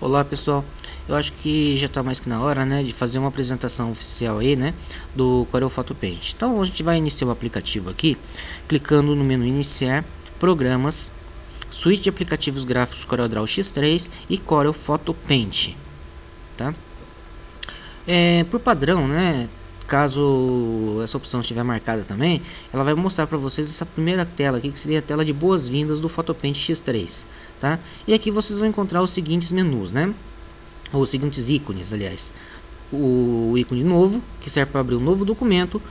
Olá pessoal, eu acho que já está mais que na hora, né, de fazer uma apresentação oficial aí, né, do Corel Photo Paint. Então a gente vai iniciar o aplicativo aqui, clicando no menu iniciar, programas, suíte de aplicativos gráficos CorelDRAW X3 e Corel Photo Paint, tá? Por padrão, né, caso essa opção estiver marcada também, ela vai mostrar para vocês essa primeira tela aqui, que seria a tela de boas-vindas do PhotoPaint X3, tá? E aqui vocês vão encontrar os seguintes menus, né? Ou os seguintes ícones, aliás. O ícone novo, que serve para abrir um novo documento,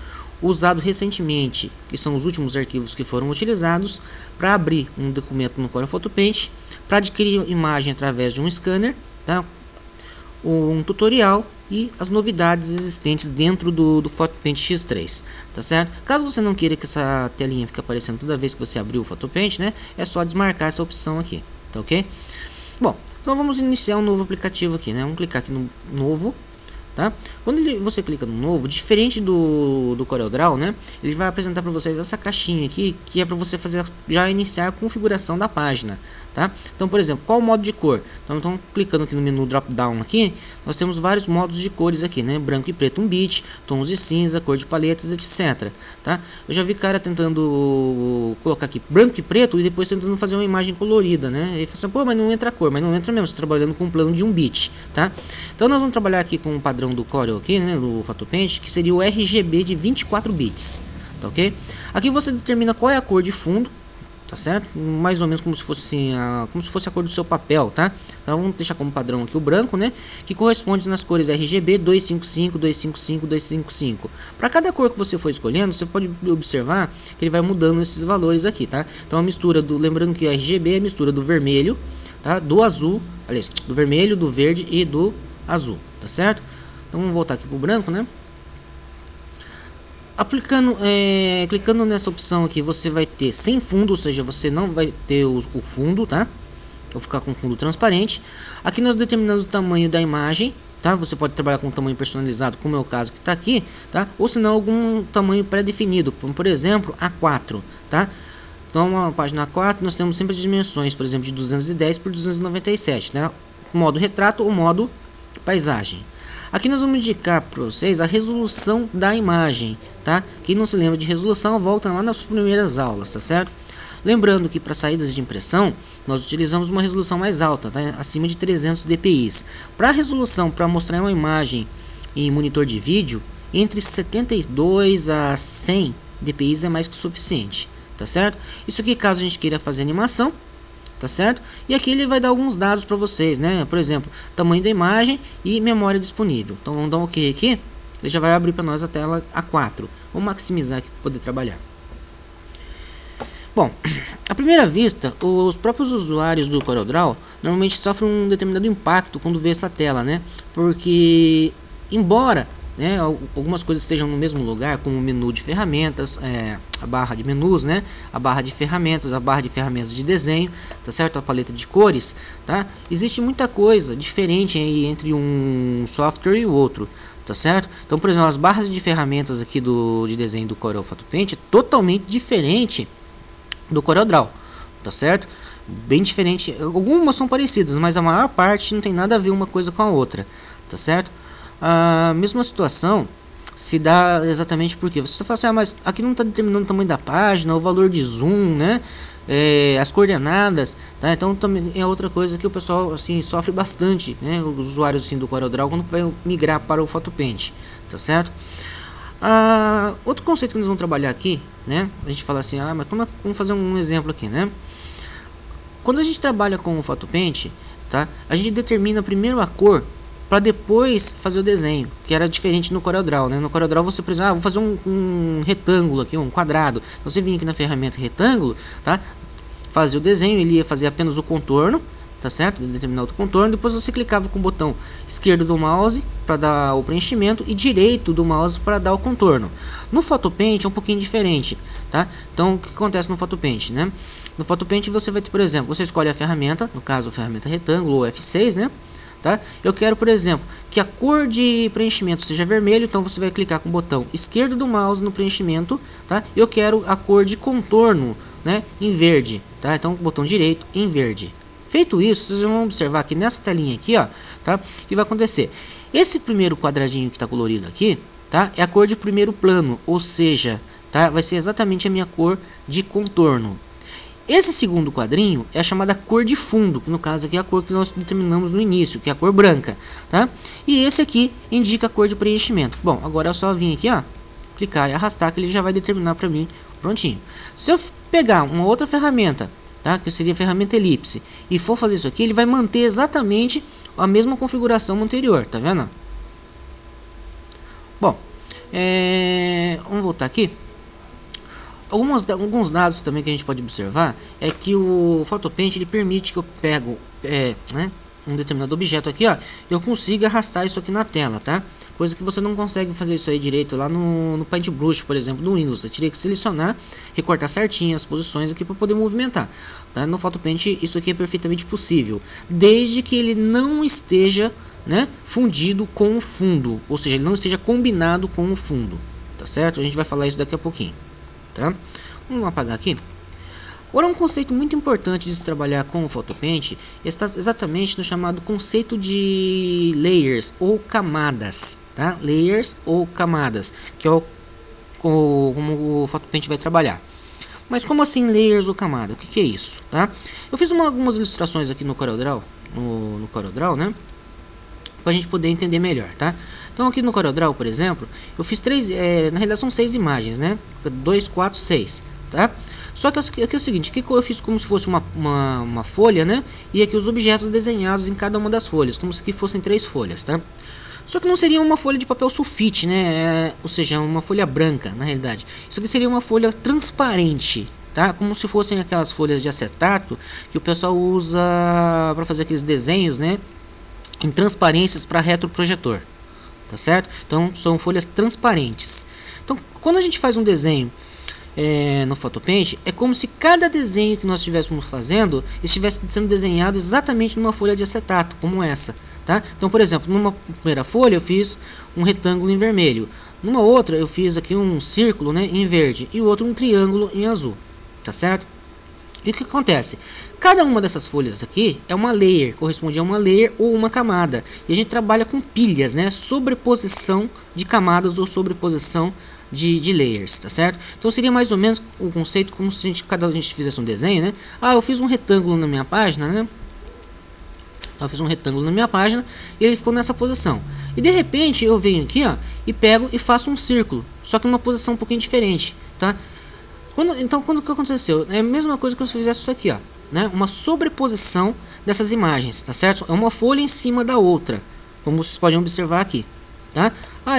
usado recentemente, que são os últimos arquivos que foram utilizados, para abrir um documento no Corel Photo Paint, para adquirir imagem através de um scanner, tá? Um tutorial e as novidades existentes dentro do PhotoPaint X3, tá certo? Caso você não queira que essa telinha fique aparecendo toda vez que você abrir o PhotoPaint, né, é só desmarcar essa opção aqui, tá ok? Bom, então vamos iniciar um novo aplicativo aqui, né? Vamos clicar aqui no novo, tá? Quando você clica no novo, diferente do CorelDRAW, né, ele vai apresentar para vocês essa caixinha aqui, que é para você fazer já iniciar a configuração da página, tá? Então, por exemplo, qual o modo de cor? Então clicando aqui no menu drop down aqui, nós temos vários modos de cores aqui, né? Branco e preto 1 bit, tons de cinza, cor de paletas, etc, tá? Eu já vi cara tentando colocar aqui branco e preto e depois tentando fazer uma imagem colorida, né? Ele fala assim, pô, mas não entra a cor, mas não entra mesmo, você está trabalhando com um plano de 1 bit, tá? Então nós vamos trabalhar aqui com o padrão do Corel aqui, né, do PhotoPaint, que seria o RGB de 24 bits, tá ok? Aqui você determina qual é a cor de fundo, tá certo? Mais ou menos como se fosse assim, como se fosse a cor do seu papel, tá? Então vamos deixar como padrão aqui o branco, né, que corresponde nas cores RGB 255, 255, 255. Para cada cor que você for escolhendo, você pode observar que ele vai mudando esses valores aqui, tá? Então a mistura lembrando que RGB é a mistura do vermelho, tá? Do azul, aliás, do vermelho, do verde e do azul, tá certo? Então vamos voltar aqui para o branco, né? Clicando nessa opção aqui, você vai ter sem fundo, ou seja, você não vai ter o fundo, tá? Vou ficar com fundo transparente. Aqui nós determinamos o tamanho da imagem, tá? Você pode trabalhar com um tamanho personalizado, como é o caso que está aqui, tá? Ou se não, algum tamanho pré-definido, como por exemplo A4, tá? Então, a página A4 nós temos sempre dimensões, por exemplo, de 210 por 297, né? Modo retrato ou modo paisagem. Aqui nós vamos indicar para vocês a resolução da imagem, tá? Quem não se lembra de resolução, volta lá nas primeiras aulas, tá certo? Lembrando que para saídas de impressão, nós utilizamos uma resolução mais alta, tá? Acima de 300 dpi. Para resolução, para mostrar uma imagem em monitor de vídeo, entre 72 a 100 dpi é mais que suficiente, tá certo? Isso aqui caso a gente queira fazer animação, tá certo? E aqui ele vai dar alguns dados para vocês, né? Por exemplo, tamanho da imagem e memória disponível. Então vamos dar um OK aqui. Ele já vai abrir para nós a tela A4. Vamos maximizar aqui para poder trabalhar. Bom, à primeira vista, os próprios usuários do CorelDRAW normalmente sofrem um determinado impacto quando vê essa tela, né? Porque embora, né, algumas coisas estejam no mesmo lugar, como o menu de ferramentas, a barra de menus, né, a barra de ferramentas de desenho, tá certo? A paleta de cores, tá? Existe muita coisa diferente aí entre um software e o outro, tá certo? Então, por exemplo, as barras de ferramentas aqui de desenho do Corel Photo Paint é totalmente diferente do CorelDRAW, tá certo? Bem diferente. Algumas são parecidas, mas a maior parte não tem nada a ver uma coisa com a outra, tá certo? A mesma situação se dá exatamente porque você fala assim, mas aqui não está determinando o tamanho da página, o valor de zoom, né? As coordenadas, tá? Então também é outra coisa que o pessoal assim sofre bastante, né? Os usuários assim do CorelDRAW quando vai migrar para o PhotoPaint, tá certo? Outro conceito que nós vamos trabalhar aqui, né? A gente fala assim, mas vamos fazer um exemplo aqui, né? Quando a gente trabalha com o PhotoPaint, tá? A gente determina primeiro a cor para depois fazer o desenho, que era diferente no CorelDRAW, né? No CorelDRAW você, por exemplo, vou fazer um retângulo aqui, um quadrado. Então, você vinha aqui na ferramenta retângulo, tá? Fazia o desenho, ele ia fazer apenas o contorno, tá certo? Determinar o contorno, depois você clicava com o botão esquerdo do mouse para dar o preenchimento e direito do mouse para dar o contorno. No PhotoPaint é um pouquinho diferente, tá? Então, o que acontece no PhotoPaint, né? No PhotoPaint você vai ter, por exemplo, você escolhe a ferramenta, no caso a ferramenta retângulo ou F6, né? Tá? Eu quero, por exemplo, que a cor de preenchimento seja vermelho, então você vai clicar com o botão esquerdo do mouse no preenchimento, tá? Eu quero a cor de contorno, né, em verde, tá? Então, botão direito em verde, Feito isso, vocês vão observar que nessa telinha aqui, ó, tá? O que vai acontecer? Esse primeiro quadradinho que está colorido aqui, tá? É a cor de primeiro plano, ou seja, tá? Vai ser exatamente a minha cor de contorno. Esse segundo quadrinho é a chamada cor de fundo, que no caso aqui é a cor que nós determinamos no início, que é a cor branca, tá? E esse aqui indica a cor de preenchimento. Bom, agora é só vir aqui, ó, clicar e arrastar que ele já vai determinar para mim prontinho. Se eu pegar uma outra ferramenta, tá, que seria a ferramenta elipse, e for fazer isso aqui, ele vai manter exatamente a mesma configuração anterior, tá vendo? Bom, vamos voltar aqui. Alguns dados também que a gente pode observar é que o PhotoPaint ele permite que eu pego né, um determinado objeto aqui, ó, eu consiga arrastar isso aqui na tela, tá? Coisa que você não consegue fazer isso aí direito lá no Paintbrush, por exemplo, no Windows. Você teria que selecionar, recortar certinho as posições aqui para poder movimentar, tá? No PhotoPaint isso aqui é perfeitamente possível, desde que ele não esteja, né, fundido com o fundo, ou seja, ele não esteja combinado com o fundo, tá certo? A gente vai falar isso daqui a pouquinho, tá? Vamos apagar aqui. Agora, um conceito muito importante de se trabalhar com o PhotoPaint está exatamente no chamado conceito de layers ou camadas, tá? Layers ou camadas, que é como o PhotoPaint vai trabalhar. Mas como assim layers ou camada? O que é isso, tá? Eu fiz algumas ilustrações aqui no CorelDRAW, no CorelDRAW, né? Para a gente poder entender melhor, tá? Então aqui no CorelDRAW, por exemplo, eu fiz na realidade são 6 imagens, né? 2, 4, 6, tá? Só que aqui é o seguinte, que eu fiz como se fosse uma folha, né? E aqui os objetos desenhados em cada uma das folhas, como se aqui fossem 3 folhas, tá? Só que não seria uma folha de papel sulfite, né? Ou seja, uma folha branca, na realidade. Isso aqui seria uma folha transparente, tá? Como se fossem aquelas folhas de acetato que o pessoal usa para fazer aqueles desenhos, né? Em transparências para retroprojetor, tá certo? Então são folhas transparentes. Então quando a gente faz um desenho no PhotoPaint, é como se cada desenho que nós estivéssemos fazendo estivesse sendo desenhado exatamente numa folha de acetato, como essa, tá? Então, por exemplo, numa primeira folha eu fiz um retângulo em vermelho, numa outra eu fiz aqui um círculo, né, em verde, e o outro um triângulo em azul, tá certo? E o que acontece? Cada uma dessas folhas aqui é uma layer, corresponde a uma layer ou uma camada, e a gente trabalha com pilhas, né, sobreposição de camadas ou sobreposição de layers, tá certo? Então seria mais ou menos o conceito como se cada a gente fizesse um desenho, né? Ah, eu fiz um retângulo na minha página, né? Eu fiz um retângulo na minha página e ele ficou nessa posição. E de repente eu venho aqui, ó, e pego e faço um círculo, só que numa posição um pouquinho diferente, tá? Então quando que aconteceu? É a mesma coisa que eu fizesse isso aqui, ó, né? Uma sobreposição dessas imagens, tá certo? É uma folha em cima da outra, como vocês podem observar aqui, tá? Ah,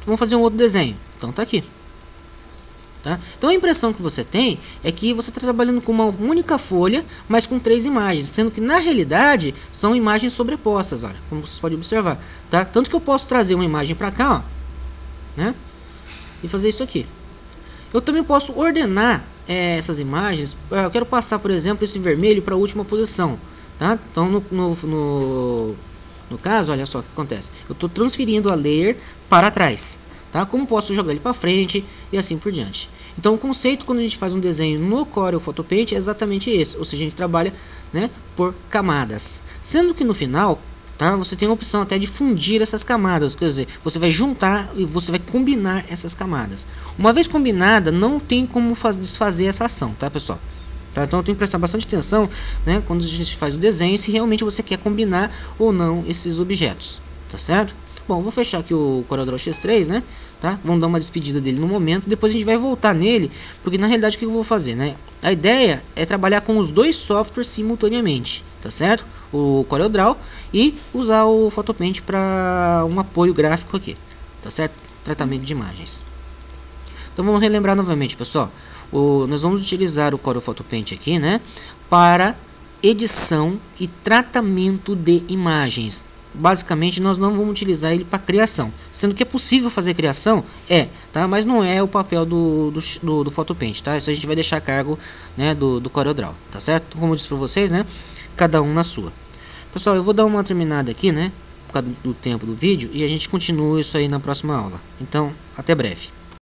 vamos fazer um outro desenho. Então tá aqui, tá? Então a impressão que você tem é que você está trabalhando com uma única folha, mas com 3 imagens, sendo que na realidade são imagens sobrepostas, olha, como vocês podem observar, tá? Tanto que eu posso trazer uma imagem para cá, ó, né? E fazer isso aqui. Eu também posso ordenar essas imagens. Eu quero passar, por exemplo, esse vermelho para a última posição, tá? Então no caso, olha só o que acontece. Eu estou transferindo a layer para trás, tá? Como posso jogar ele para frente e assim por diante. Então o conceito quando a gente faz um desenho no Corel PhotoPaint é exatamente esse, ou seja, a gente trabalha, né, por camadas, sendo que no final, tá, você tem a opção até de fundir essas camadas, quer dizer, você vai juntar e você vai combinar essas camadas. Uma vez combinada, não tem como desfazer essa ação, tá, pessoal? Tá? Então tem que prestar bastante atenção, né, quando a gente faz o desenho, se realmente você quer combinar ou não esses objetos, tá certo? Bom, vou fechar aqui o CorelDRAW X3, né? Tá? Vamos dar uma despedida dele no momento. Depois a gente vai voltar nele, porque na realidade o que eu vou fazer, né? A ideia é trabalhar com os 2 softwares simultaneamente, tá certo? O CorelDRAW e usar o PhotoPaint para um apoio gráfico aqui, tá certo? Tratamento de imagens. Então vamos relembrar novamente, pessoal. Nós vamos utilizar o Corel PhotoPaint aqui, né? Para edição e tratamento de imagens. Basicamente nós não vamos utilizar ele para criação, sendo que é possível fazer criação, tá? Mas não é o papel do PhotoPaint, tá? Isso a gente vai deixar a cargo, né, do CorelDRAW, tá certo? Como eu disse para vocês, né, cada um na sua. Pessoal, eu vou dar uma terminada aqui, né, por causa do tempo do vídeo, e a gente continua isso aí na próxima aula. Então, até breve.